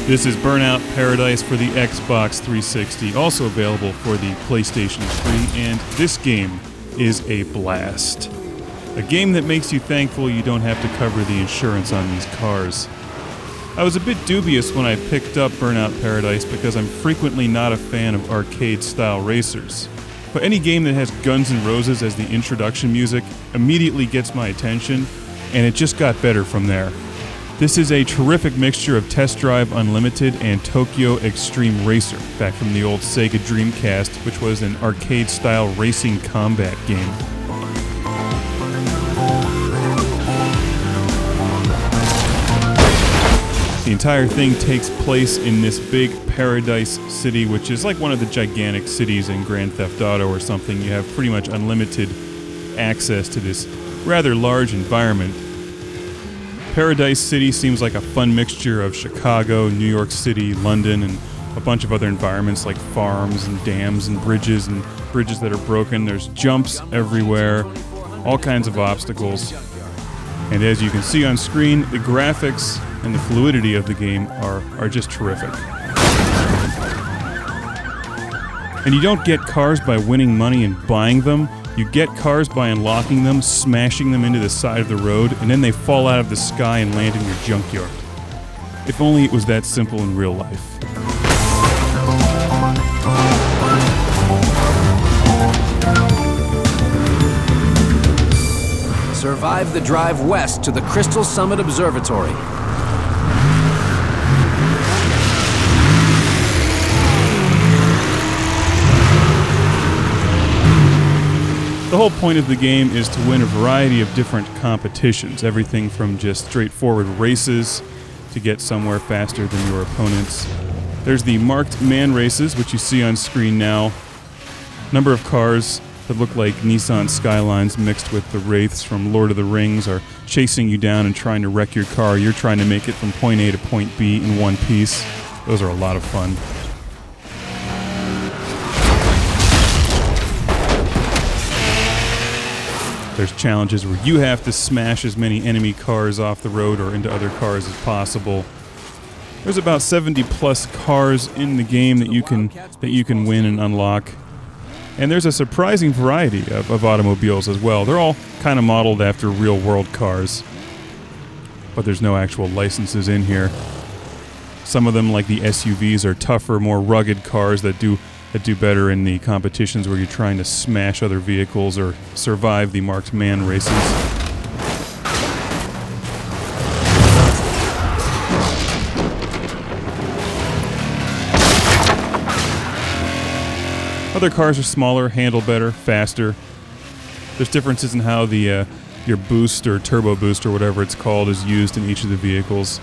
This is Burnout Paradise for the Xbox 360, also available for the PlayStation 3, and this game is a blast. A game that makes you thankful you don't have to cover the insurance on these cars. I was a bit dubious when I picked up Burnout Paradise because I'm frequently not a fan of arcade-style racers. But any game that has Guns N' Roses as the introduction music immediately gets my attention, and it just got better from there. This is a terrific mixture of Test Drive Unlimited and Tokyo Extreme Racer, back from the old Sega Dreamcast, which was an arcade-style racing combat game. The entire thing takes place in this big paradise city, which is like one of the gigantic cities in Grand Theft Auto or something. You have pretty much unlimited access to this rather large environment. Paradise City seems like a fun mixture of Chicago, New York City, London, and a bunch of other environments like farms and dams and bridges that are broken. There's jumps everywhere, all kinds of obstacles. And as you can see on screen, the graphics and the fluidity of the game are just terrific. And you don't get cars by winning money and buying them. You get cars by unlocking them, smashing them into the side of the road, and then they fall out of the sky and land in your junkyard. If only it was that simple in real life. Survive the drive west to the Crystal Summit Observatory. The whole point of the game is to win a variety of different competitions, everything from just straightforward races to get somewhere faster than your opponents. There's the marked man races, which you see on screen now. Number of cars that look like Nissan Skylines mixed with the Wraiths from Lord of the Rings are chasing you down and trying to wreck your car. You're trying to make it from point A to point B in one piece. Those are a lot of fun. There's challenges where you have to smash as many enemy cars off the road or into other cars as possible. There's about 70 plus cars in the game that you can win and unlock. And there's a surprising variety of automobiles as well. They're all kind of modeled after real world cars, but there's no actual licenses in here. Some of them, like the SUVs, are tougher, more rugged cars that do better in the competitions where you're trying to smash other vehicles or survive the marked man races. Other cars are smaller, handle better, faster. There's differences in how the your boost or turbo boost or whatever it's called is used in each of the vehicles.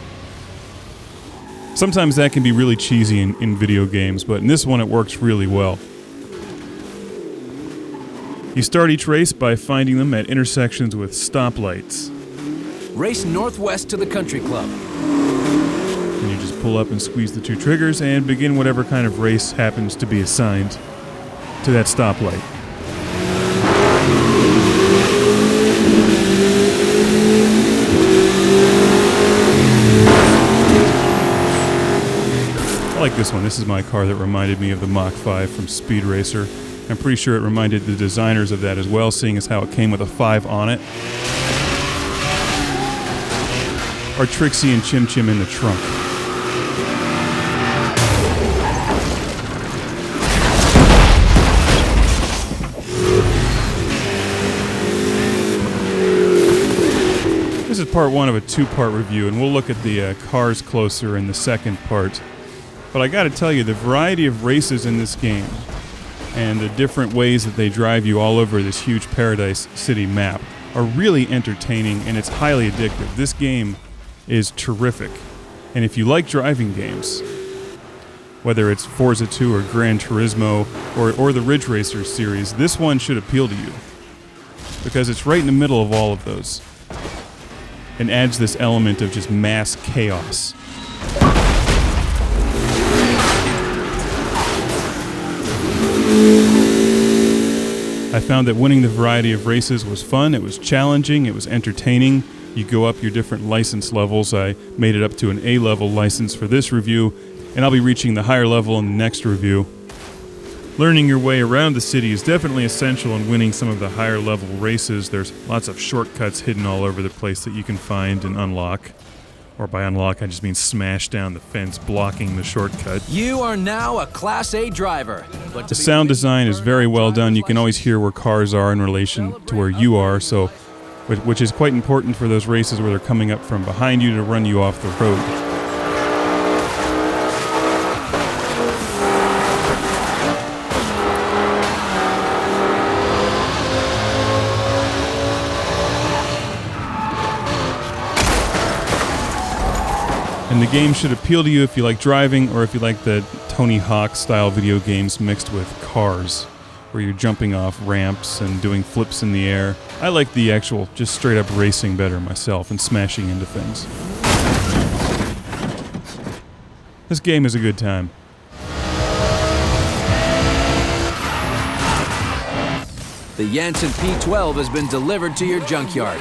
Sometimes that can be really cheesy in video games, but in this one it works really well. You start each race by finding them at intersections with stoplights. Race northwest to the country club. And you just pull up and squeeze the two triggers and begin whatever kind of race happens to be assigned to that stoplight. I like this one. This is my car that reminded me of the Mach 5 from Speed Racer. I'm pretty sure it reminded the designers of that as well, seeing as how it came with a 5 on it. Or Trixie and Chim Chim in the trunk. This is part one of a two-part review, and we'll look at the cars closer in the second part. But I gotta tell you, the variety of races in this game and the different ways that they drive you all over this huge Paradise City map are really entertaining, and it's highly addictive. This game is terrific. And if you like driving games, whether it's Forza 2 or Gran Turismo or the Ridge Racer series, this one should appeal to you because it's right in the middle of all of those and adds this element of just mass chaos. I found that winning the variety of races was fun, it was challenging, it was entertaining. You go up your different license levels. I made it up to an A-level license for this review, and I'll be reaching the higher level in the next review. Learning your way around the city is definitely essential in winning some of the higher level races. There's lots of shortcuts hidden all over the place that you can find and unlock. Or by unlock, I just mean smash down the fence blocking the shortcut. You are now a Class A driver. The sound design is very well done. You can always hear where cars are in relation to where you are, so which is quite important for those races where they're coming up from behind you to run you off the road. And the game should appeal to you if you like driving or if you like the Tony Hawk style video games mixed with cars, where you're jumping off ramps and doing flips in the air. I like the actual, just straight up racing better myself and smashing into things. This game is a good time. The Janssen P12 has been delivered to your junkyard.